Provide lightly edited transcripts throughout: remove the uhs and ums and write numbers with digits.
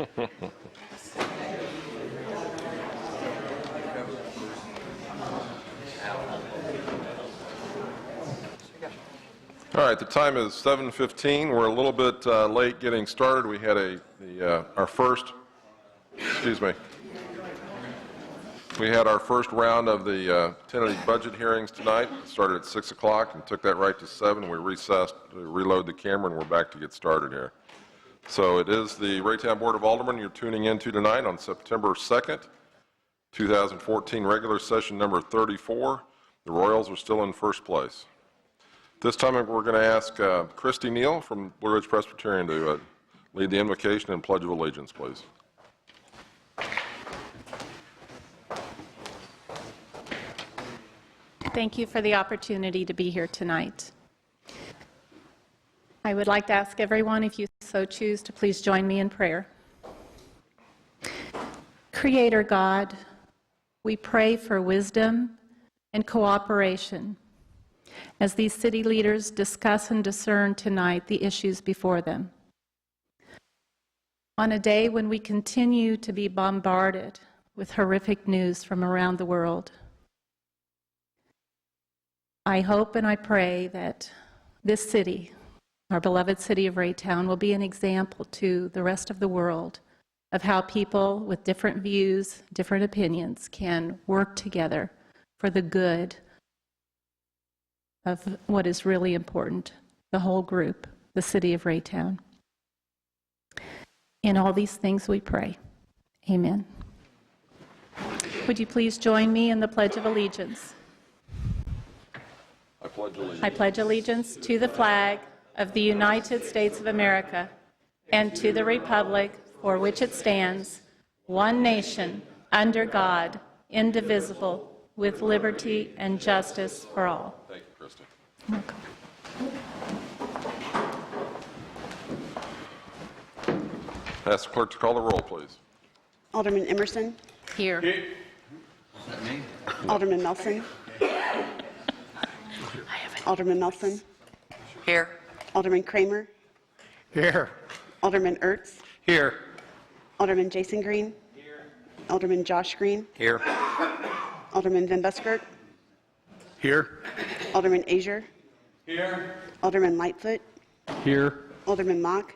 All right, the time is 7:15. We're a little bit late getting started. We had our first round of the tentative budget hearings tonight. It started at 6 o'clock and took that right to 7. We recessed to reload the camera, and we're back to get started here. So it is the Raytown Board of Aldermen you're tuning into tonight on September 2nd, 2014, regular session number 34. The Royals are still in first place. This time we're going to ask Christy Neal from Blue Ridge Presbyterian to lead the invocation and Pledge of Allegiance, please. Thank you for the opportunity to be here tonight. I would like to ask everyone, if you so choose, to please join me in prayer. Creator God, we pray for wisdom and cooperation as these city leaders discuss and discern tonight the issues before them. On a day when we continue to be bombarded with horrific news from around the world, I hope and I pray that this city, our beloved city of Raytown, will be an example to the rest of the world of how people with different views, different opinions can work together for the good of what is really important, the whole group, the city of Raytown. In all these things we pray. Amen. Would you please join me in the Pledge of Allegiance? I pledge allegiance. I pledge allegiance to the flag of the United States of America and to the republic for which it stands, one nation, under God, indivisible, with liberty and justice for all. Thank you, Krista. Welcome. Ask the clerk to call the roll, please. Alderman Emerson. Here. Alderman Nelson. Alderman Nelson. Here. Alderman Kramer. Here. Alderman Ertz. Here. Alderman Jason Green. Here. Alderman Josh Green. Here. Alderman Van Buskirk. Here. Alderman Azier. Here. Alderman Lightfoot. Here. Alderman Mock.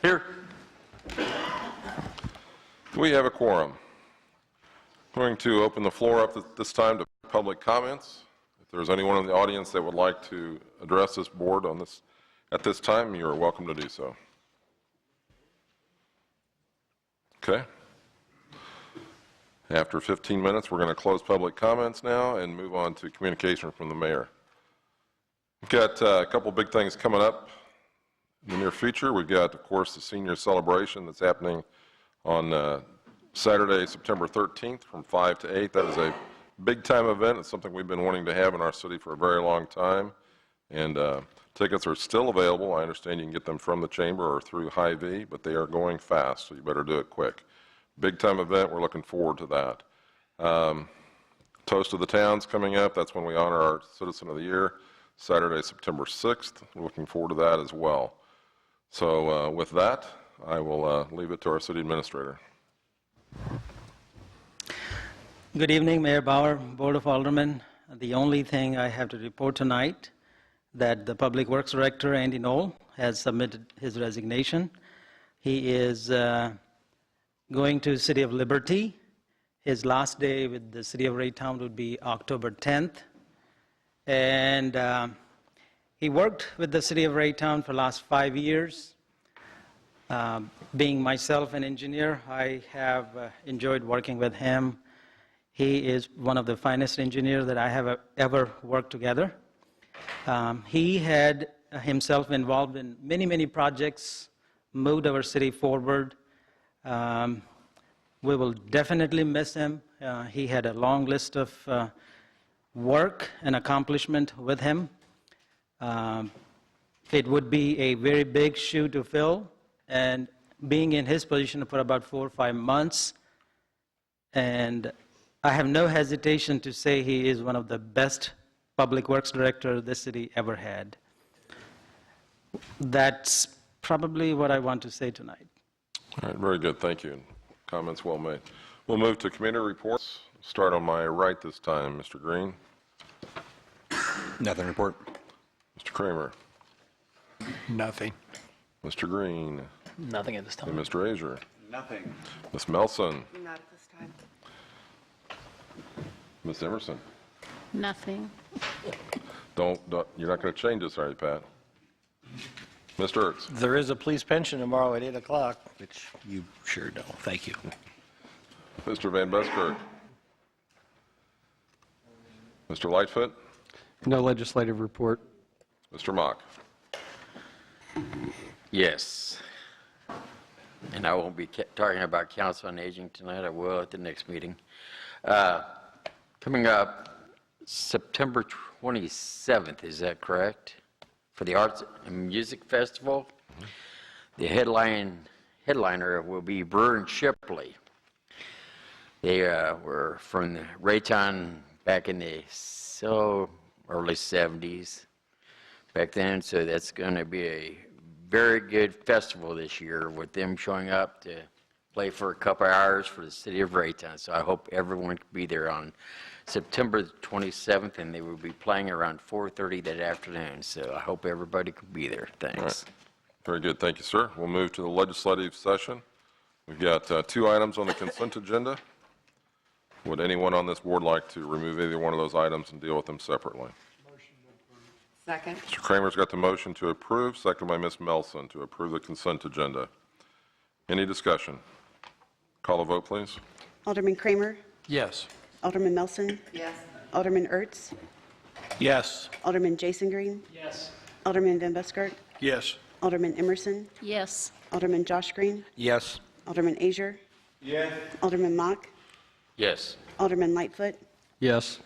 Here. We have a quorum. I'm going to open the floor up at this time to public comments. If there's anyone in the audience that would like to address this board on this at this time, you are welcome to do so. Okay. After 15 minutes, we're going to close public comments now and move on to communication from the mayor. We've got a couple big things coming up in the near future. We've got, of course, the senior celebration that's happening on Saturday, September 13th from 5 to 8. That is a big-time event. It's something we've been wanting to have in our city for a very long time. And tickets are still available. I understand you can get them from the chamber or through Hy-Vee, but they are going fast, so you better do it quick. Big-time event. We're looking forward to that. Toast of the Town's coming up. That's when we honor our Citizen of the Year, Saturday, September 6th. We're looking forward to that as well. So with that, I will leave it to our city administrator. Good evening, Mayor Bauer, Board of Aldermen. The only thing I have to report tonight that the Public Works Director, Andy Knoll, has submitted his resignation. He is going to City of Liberty. His last day with the City of Raytown would be October 10th. And he worked with the City of Raytown for the last 5 years. Being myself an engineer, I have enjoyed working with him. He is one of the finest engineers that I have ever worked together. He had himself involved in many, many projects, moved our city forward. We will definitely miss him. He had a long list of work and accomplishment with him. It would be a very big shoe to fill, and being in his position for about 4 or 5 months, and I have no hesitation to say he is one of the best public works directors this city ever had. That's probably what I want to say tonight. All right, very good, thank you. Comments well made. We'll move to committee reports. Start on my right this time. Mr. Green, Nothing to report. Mr. Kramer, Nothing. Mr. Green, Nothing at this and time. Mr. Azier. Nothing. Ms. Melson, Not at this time. Ms. Emerson. Nothing. Don't you're not going to change this, are you, Pat? Mr. Ertz. There is a police pension tomorrow at 8 o'clock, which you sure know. Thank you. Mr. Van Buskirk. Mr. Lightfoot. No legislative report. Mr. Mock. Yes. And I won't be talking about Council on Aging tonight. I will at the next meeting. Coming up September 27th, is that correct? For the Arts and Music Festival. The headliner will be Brewer and Shipley. They were from Raytown back in the early 70s back then, so that's going to be a very good festival this year with them showing up to play for a couple hours for the city of Raytown. So I hope everyone can be there on September 27th, and they will be playing around 4:30 that afternoon. So I hope everybody can be there. Thanks. Very good, thank you, sir. We'll move to the legislative session. We've got 2 items on the consent agenda. Would anyone on this board like to remove either one of those items and deal with them separately? Second. Mr. Kramer's got the motion to approve, second by Ms. Melson, to approve the consent agenda. Any discussion? Call a vote, please. Alderman Kramer? Yes. Alderman Melson? Yes. Alderman Ertz? Yes. Alderman Jason Green? Yes. Alderman Van Buskirk? Yes. Alderman Emerson? Yes. Alderman Josh Green? Yes. Alderman Azier? Yes. Alderman Mock? Yes. Alderman Lightfoot? Yes.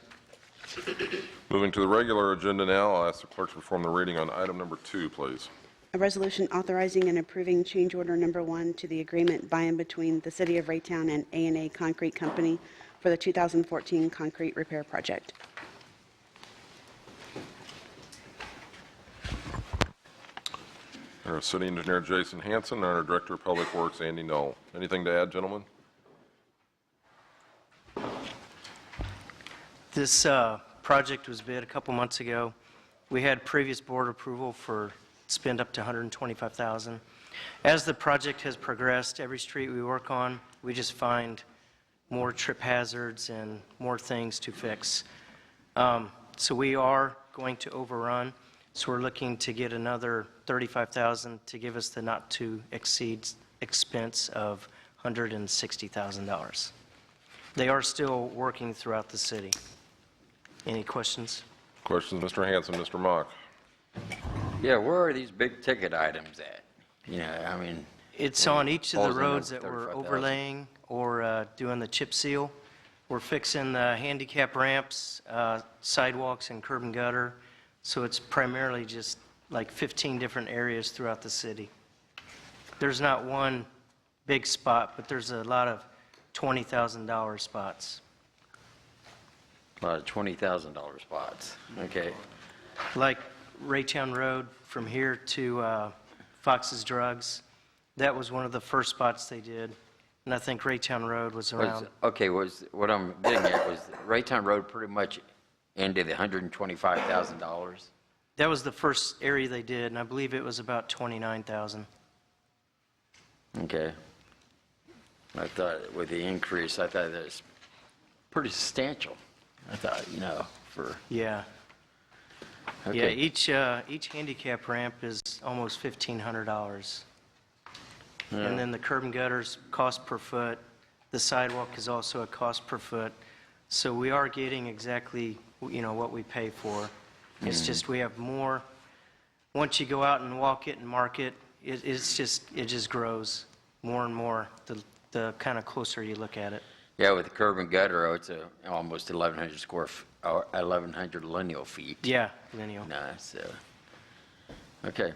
Moving to the regular agenda now, I'll ask the clerk to perform the reading on item number 2, please. A resolution authorizing and approving change order number 1 to the agreement by and between the City of Raytown and A&A Concrete Company for the 2014 concrete repair project. Our City Engineer Jason Hanson and our Director of Public Works Andy Knoll. Anything to add, gentlemen? This project was bid a couple months ago. We had previous board approval for spend up to $125,000. As the project has progressed, every street we work on, we just find more trip hazards and more things to fix. So we are going to overrun. So we're looking to get another $35,000 to give us the not to exceed expense of $160,000. They are still working throughout the city. Any questions? Questions, Mr. Hanson, Mr. Mock? Yeah, where are these big ticket items at? You know, I mean, It's on each of the falls in roads that that we're 35,000. overlaying or doing the chip seal. We're fixing the handicap ramps, sidewalks, and curb and gutter. So it's primarily just like 15 different areas throughout the city. There's not one big spot, but there's a lot of $20,000 spots. a lot of $20,000 spots. Okay. Like Raytown Road from here to Fox's Drugs, that was one of the first spots they did. And I think Raytown Road was around. Okay, what I'm getting at was Raytown Road pretty much ended at $125,000. That was the first area they did, and I believe it was about 29,000. Okay. I thought with the increase, I thought that was pretty substantial. I thought, you know, for, Yeah. okay. Yeah, each handicap ramp is almost $1,500. And then the curb and gutters, cost per foot. The sidewalk is also a cost per foot. So we are getting exactly, you know, what we pay for. It's just we have more, once you go out and walk it and mark it, it just grows more and more the kind of closer you look at it. Yeah, with the curb and gutter, it's almost 1,100 lineal feet. Yeah, lineal. Nice, okay.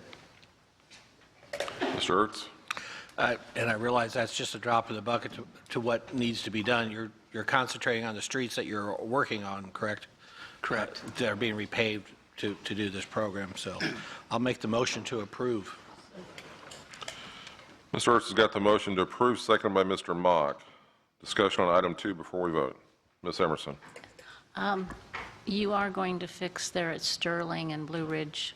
Mr. Ertz? And I realize that's just a drop in the bucket to what needs to be done. You're concentrating on the streets that you're working on, correct? Correct. That are being repaved to do this program, so I'll make the motion to approve. Mr. Ertz has got the motion to approve, seconded by Mr. Mock. Discussion on item 2 before we vote. Ms. Emerson. You are going to fix there at Sterling and Blue Ridge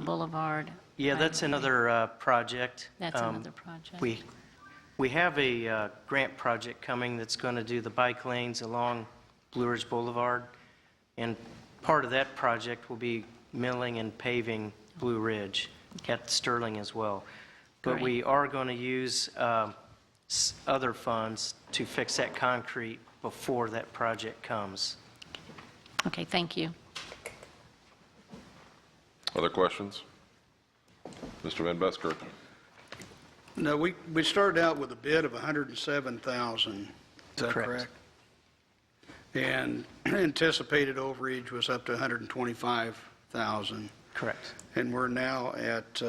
Boulevard? Yeah, that's another project. That's another project. We have a grant project coming that's going to do the bike lanes along Blue Ridge Boulevard, and part of that project will be milling and paving Blue Ridge at Sterling as well. But Great. we are going to use other funds to fix that concrete before that project comes. Okay, thank you. Other questions? Mr. Van Buskirk. No, we started out with a bid of 107,000. Is that Correct. correct? And anticipated overage was up to 125,000. Correct. And we're now at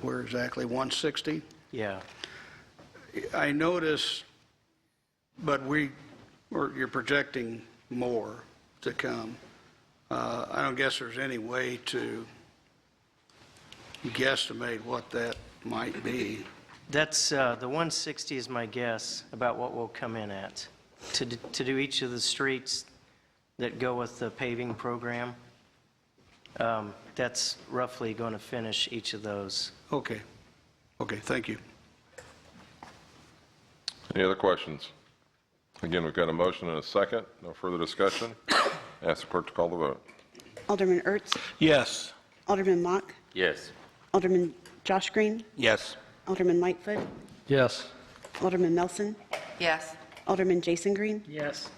where exactly, 160? Yeah. I noticed, but you're projecting more to come. I don't guess there's any way to guesstimate what that might be. That's, the 160 is my guess about what we'll come in at. To do each of the streets that go with the paving program, that's roughly going to finish each of those. Okay, thank you. Any other questions? Again, we've got a motion and a second. No further discussion. Ask the clerk to call the vote. Alderman Ertz, Yes. Alderman Mock, Yes. Alderman Josh Green, Yes. Alderman Lightfoot, Yes. Alderman Melson, Yes. Alderman Jason Green, Yes.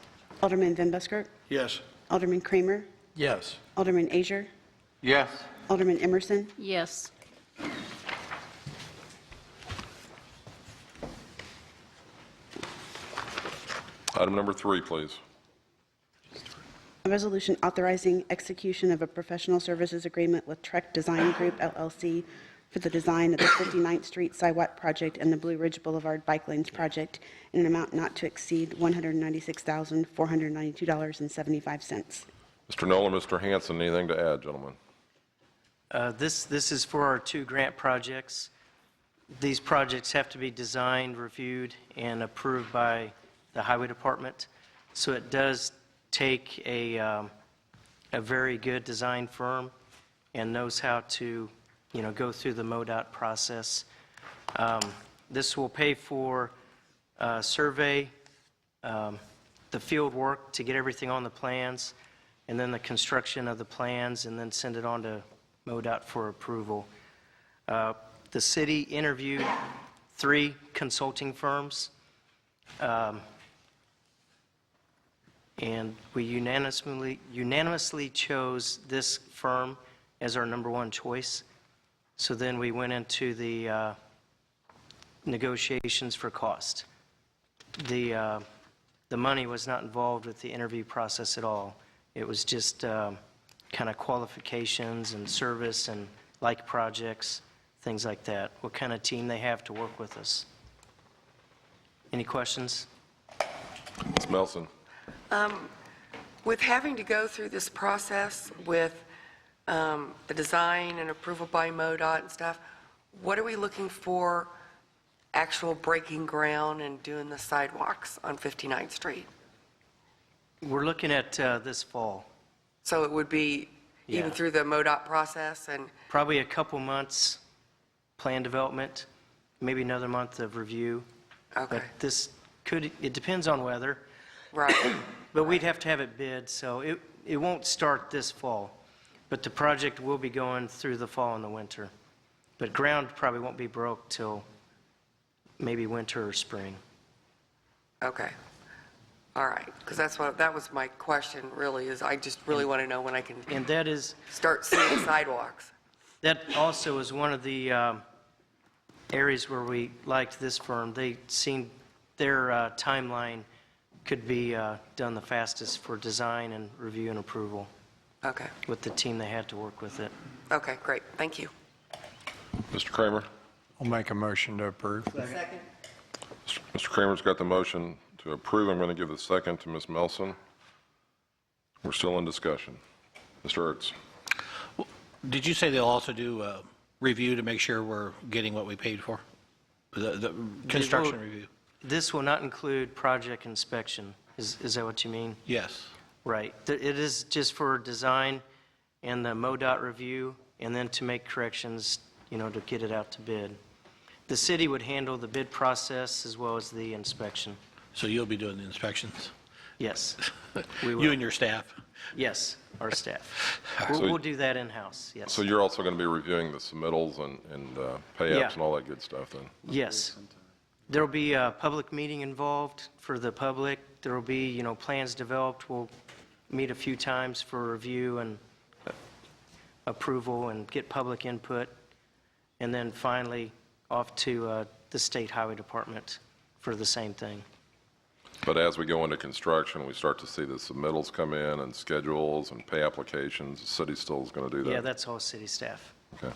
Alderman Van Buskirk, Yes. Alderman Kramer, Yes. Alderman Azier, Yes. Alderman Emerson, Yes. Item number 3, please. a resolution authorizing execution of a professional services agreement with Trek Design Group LLC for the design of the 59th Street Sidewalk Project and the Blue Ridge Boulevard Bike Lanes Project in an amount not to exceed $196,492.75. Mr. Nolan, Mr. Hanson, anything to add, gentlemen? This is for our 2 grant projects. These projects have to be designed, reviewed, and approved by the Highway Department. So it does take a very good design firm and knows how to, go through the MoDOT process. This will pay for survey, the field work to get everything on the plans, and then the construction of the plans, and then send it on to MoDOT for approval. The city interviewed 3 consulting firms, and we unanimously chose this firm as our number 1 choice. So then we went into the negotiations for cost. The money was not involved with the interview process at all. It was just kind of qualifications and service and like projects, things like that, what kind of team they have to work with us. Any questions? Ms. Melson. With having to go through this process with the design and approval by MoDOT and stuff, what are we looking for actual breaking ground and doing the sidewalks on 59th Street? We're looking at this fall. So it would be even Yeah. through the MoDOT process and, Probably a couple months plan development, maybe another month of review. okay, But it depends on weather, right. but we'd have to have it bid, so it won't start this fall. But the project will be going through the fall and the winter. But ground probably won't be broke till maybe winter or spring. Okay. All right, because that was my question really, is I just really want to know when I can And that start seeing sidewalks. That also is one of the areas where we liked this firm. They seemed their timeline could be done the fastest for design and review and approval Okay, with the team they had to work with it. okay, great, thank you. Mr. Kramer? I'll make a motion to approve. Second. Mr. Kramer's got the motion to approve. I'm going to give the second to Ms. Melson. We're still in discussion. Mr. Ertz. Did you say they'll also do review to make sure we're getting what we paid for? The construction review? This will not include project inspection. Is that what you mean? Yes. Right. It is just for design and the MoDOT review, and then to make corrections, to get it out to bid. The city would handle the bid process as well as the inspection. So you'll be doing the inspections? Yes, we will. You and your staff? Yes, our staff. So- We'll do that in-house, yes. So you're also going to be reviewing the submittals and pay Yeah. apps and all that good stuff then? Yes. There'll be a public meeting involved for the public. There'll be, plans developed. We'll meet a few times for review and approval and get public input. And then finally, off to the State Highway Department for the same thing. But as we go into construction, we start to see the submittals come in and schedules and pay applications. The city still is going to do that? Yeah, that's all city staff. Okay.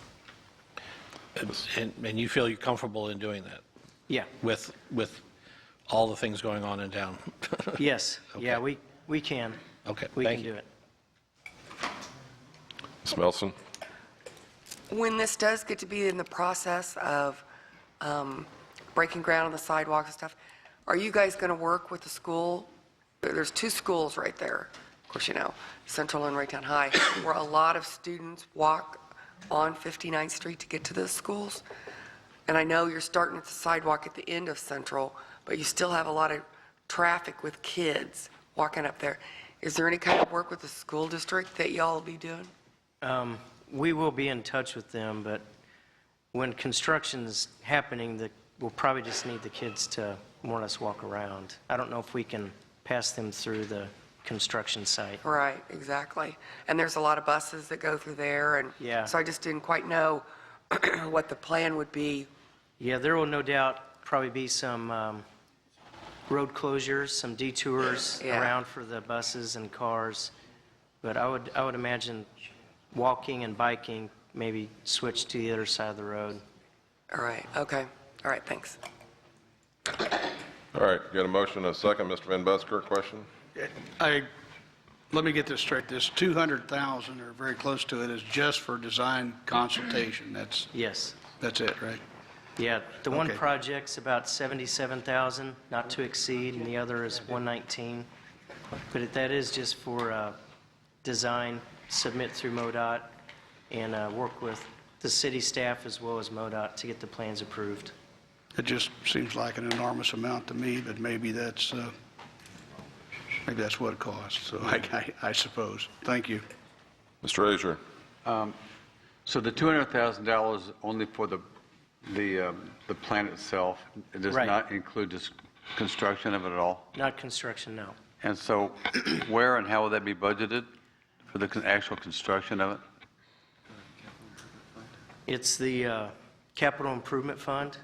And you feel you're comfortable in doing that Yeah, with all the things going on in town? yes, yeah, Okay. we can. Okay, We thank can you. do it. Ms. Melson? When this does get to be in the process of breaking ground on the sidewalks and stuff, are you guys going to work with the school? There's 2 schools right there, of course, Central and Raytown High, where a lot of students walk on 59th Street to get to those schools. And I know you're starting at the sidewalk at the end of Central, but you still have a lot of traffic with kids walking up there. Is there any kind of work with the school district that y'all will be doing? We will be in touch with them, but when construction's happening, we'll probably just need the kids to more or less walk around. I don't know if we can pass them through the construction site. Right, exactly. And there's a lot of buses that go through there, and Yeah. so I just didn't quite know what the plan would be. Yeah, there will no doubt probably be some road closures, some detours Yeah. around for the buses and cars, but I would imagine walking and biking maybe switch to the other side of the road. All right, okay. All right, thanks. All right, got a motion and a second. Mr. Van Busker, question? Let me get this straight. This 200,000 or very close to it is just for design consultation. Yes. That's it, right? Yeah, the one Okay. project's about 77,000, not to exceed, and the other is 119. But that is just for design, submit through MoDOT, and work with the city staff as well as MoDOT to get the plans approved. It just seems like an enormous amount to me, but maybe that's what it costs, so I suppose. Thank you. Mr. Azier? So the $200,000 only for the plant itself? It does Right. not include this construction of it at all? Not construction, no. And so where and how will that be budgeted for the actual construction of it? It's the Capital Improvement Fund.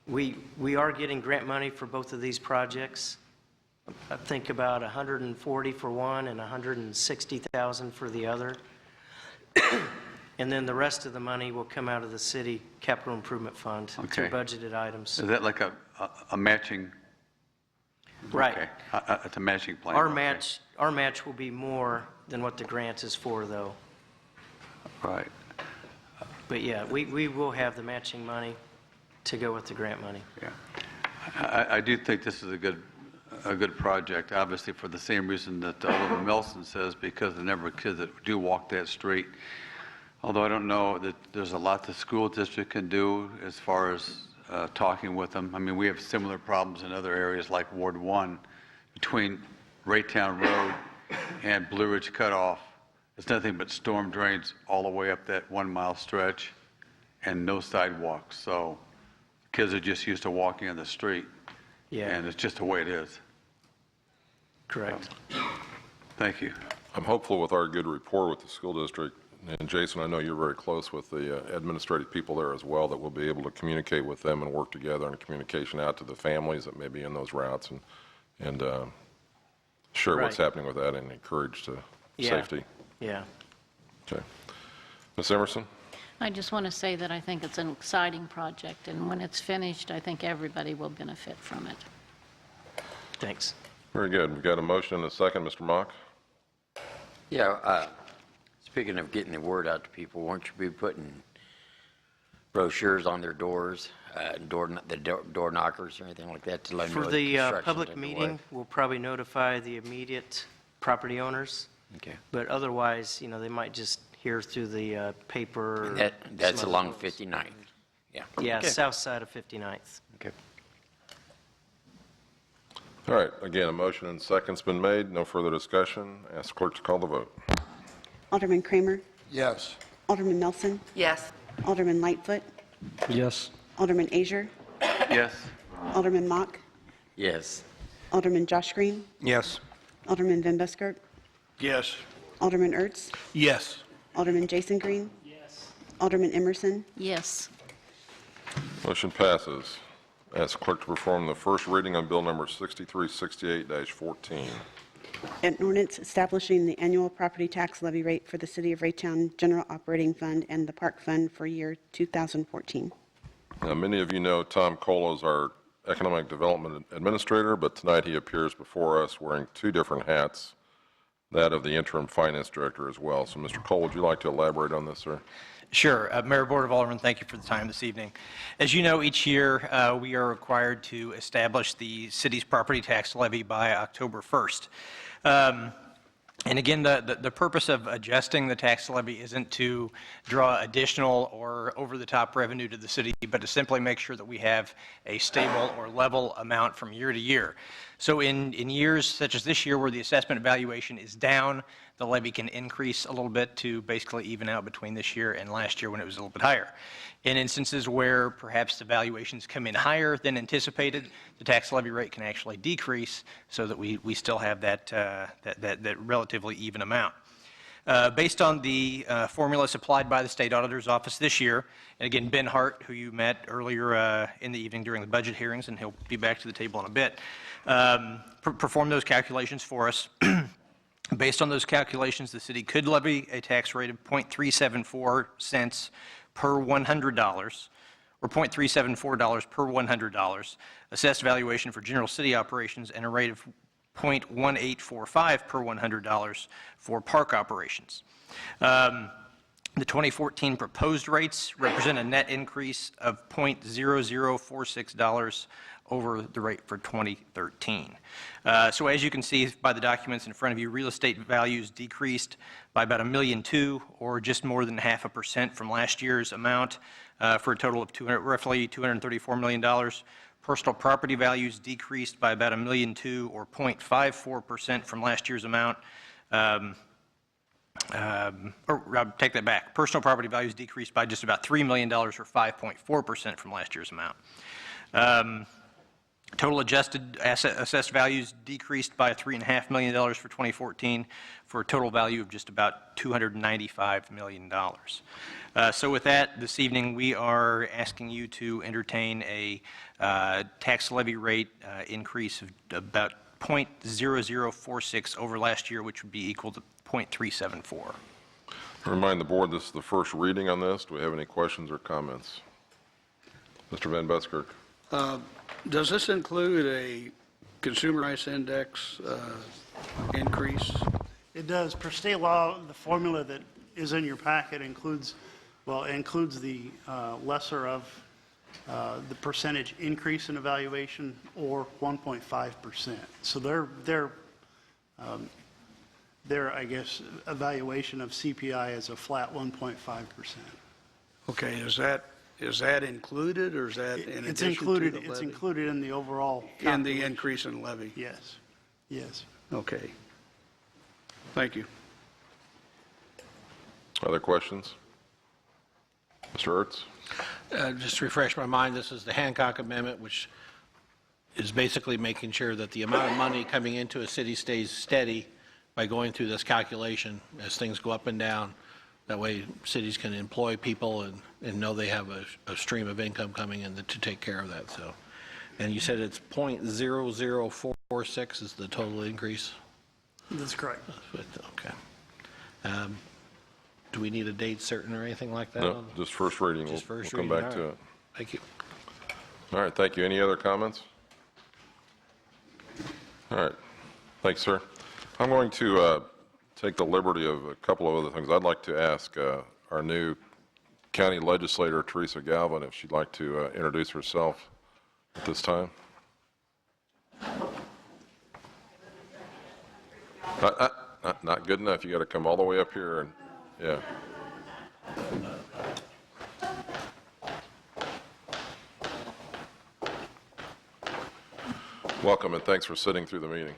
We are getting grant money for both of these projects. I think about 140 for one and 160,000 for the other. And then the rest of the money will come out of the city Capital Improvement Fund to Okay. budgeted items. Is that like a matching? Right. Okay. It's a matching plan? Our Okay. match will be more than what the grant is for, though. Right. But yeah, we will have the matching money to go with the grant money. Yeah. I do think this is a good project, obviously for the same reason that Alderman Melson says, because the number of kids that do walk that street. Although I don't know that there's a lot the school district can do as far as talking with them. I mean, we have similar problems in other areas like Ward 1 between Raytown Road and Blue Ridge Cutoff. It's nothing but storm drains all the way up that 1 mile stretch and no sidewalks. So kids are just used to walking on the street. Yeah. And it's just the way it is. Correct. Thank you. I'm hopeful with our good rapport with the school district, and Jason, I know you're very close with the administrative people there as well, that we'll be able to communicate with them and work together on communication out to the families that may be in those routes and share what's Right. happening with that and encourage to Yeah. safety. Yeah. Okay. Ms. Emerson? I just want to say that I think it's an exciting project, and when it's finished, I think everybody will benefit from it. Thanks. Very good. We've got a motion and a second. Mr. Mock? Yeah, Mr. speaking of getting the word out to people, won't you be putting brochures on their doors, door knockers or anything like that to let them For know the construction's public underway? meeting, we'll probably notify the immediate property owners, Okay. but otherwise, they might just hear through the paper. or That's some other along roads. 59th. Yeah. Yeah, Okay. south side of 59th. Okay. All right, again, a motion and second's been made. No further discussion. Ask clerk to call the vote. Alderman Kramer? Yes. Alderman Nelson? Yes. Alderman Lightfoot? Yes. Alderman Azier? Yes. Alderman Mock? Yes. Alderman Josh Green? Yes. Alderman Van Buskirk? Yes. Alderman Ertz? Yes. Alderman Jason Green? Yes. Alderman Emerson? Yes. Motion passes. Ask clerk to perform the first reading on bill number 6368-14. An ordinance establishing the annual property tax levy rate for the City of Raytown General Operating Fund and the Park Fund for year 2014. Now, many of you know Tom Cola is our Economic Development Administrator, but tonight he appears before us wearing two different hats, that of the Interim Finance Director as well. So, Mr. Cole, would you like to elaborate on this, sir? Sure. Mayor, Board of Aldermen, thank you for the time this evening. As you know, each year we are required to establish the city's property tax levy by October 1st. And again, the purpose of adjusting the tax levy isn't to draw additional or over-the-top revenue to the city, but to simply make sure that we have a stable or level amount from year to year. So in years such as this year where the assessment valuation is down, the levy can increase a little bit to basically even out between this year and last year when it was a little bit higher. In instances where perhaps the valuations come in higher than anticipated, the tax levy rate can actually decrease so that we still have that relatively even amount. Based on the formula supplied by the State Auditor's Office this year, and again, Ben Hart, who you met earlier in the evening during the budget hearings, and he'll be back to the table in a bit, performed those calculations for us. Based on those calculations, the city could levy a tax rate of 0.374 cents per $100, or $0.374 per $100, assessed valuation for general city operations, and a rate of 0.1845 per $100 for park operations. The 2014 proposed rates represent a net increase of $0.0046 over the rate for 2013. So as you can see by the documents in front of you, real estate values decreased by about $1.2 million, or just more than 0.5% from last year's amount, for a total of roughly $234 million. Personal property values decreased by about $1.2 million, or 0.54% from last year's amount. Or I'll take that back. Personal property values decreased by just about $3 million, or 5.4% from last year's amount. Total adjusted assessed values decreased by $3.5 million for 2014 for a total value of just about $295 million. So with that, this evening we are asking you to entertain a tax levy rate increase of about 0.0046 over last year, which would be equal to 0.374. Remind the board this is the first reading on this. Do we have any questions or comments? Mr. Van Buskirk. Does this include a consumer price index increase? It does. Per state law, the formula that is in your packet includes the lesser of the percentage increase in evaluation, or 1.5%. So their I guess, evaluation of CPI is a flat 1.5%. Okay, is that included, or is that in It's addition to included. the It's levy? included in the overall. In the increase in levy? Yes. Yes. Okay. Thank you. Other questions? Mr. Ertz? Just to refresh my mind, this is the Hancock Amendment, which is basically making sure that the amount of money coming into a city stays steady by going through this calculation as things go up and down. That way cities can employ people and know they have a stream of income coming in to take care of that. So, and you said it's 0.0046 is the total increase? That's correct. Okay. Do we need a date certain or anything like that? No, just first reading. Just first We'll come reading, back all to right. it. Thank you. All right, thank you. Any other comments? All right. Thanks, sir. I'm going to take the liberty of a couple of other things. I'd like to ask our new county legislator, Teresa Galvin, if she'd like to introduce herself at this time. Not good enough. You got to come all the way up here and, yeah. Welcome and thanks for sitting through the meeting.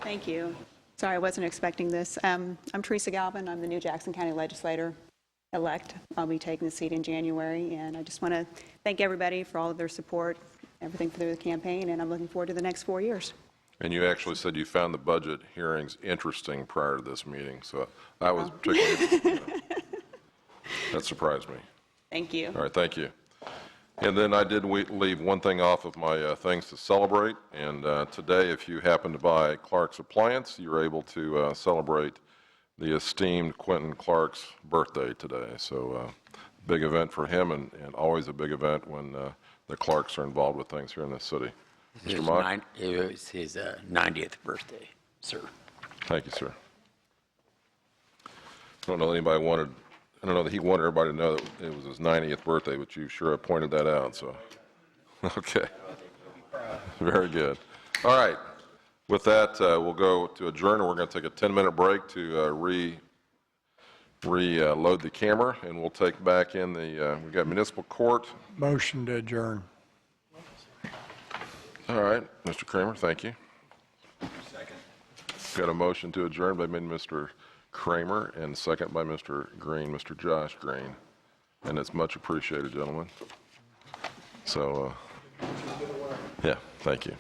Thank you. Sorry, I wasn't expecting this. I'm Teresa Galvin. I'm the new Jackson County legislator-elect. I'll be taking the seat in January, and I just want to thank everybody for all of their support, everything through the campaign, and I'm looking forward to the next 4 years. And you actually said you found the budget hearings interesting prior to this meeting, so I was particularly, that surprised me. Thank you. All right, thank you. And then I did leave one thing off of my things to celebrate, and today, if you happen to buy Clark's Appliance, you're able to celebrate the esteemed Quentin Clark's birthday today. So big event for him, and always a big event when the Clarks are involved with things here in this city. Mr. Mock? It was his 90th birthday, sir. Thank you, sir. I don't know that anybody wanted, I don't know that he wanted everybody to know that it was his 90th birthday, but you sure have pointed that out, so. Okay. Very good. All right. With that, we'll go to adjourn, and we're going to take a 10-minute break to reload the camera, and we'll take back in the, we've got municipal court. Motion to adjourn. All right, Mr. Kramer, thank you. Second. Got a motion to adjourn by Mr. Kramer and second by Mr. Green, Mr. Josh Green. And it's much appreciated, gentlemen. So, yeah, thank you.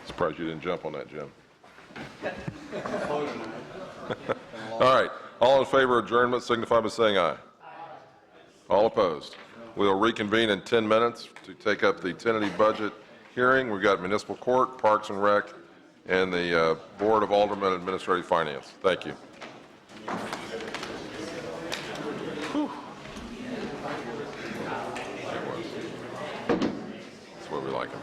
Surprised you didn't jump on that, Jim. All right, all in favor of adjournment signify by saying aye. All opposed. We'll reconvene in 10 minutes to take up the tentative budget hearing. We've got Municipal Court, Parks and Rec, and the Board of Aldermen Administrative Finance. Thank you. That's where we like them.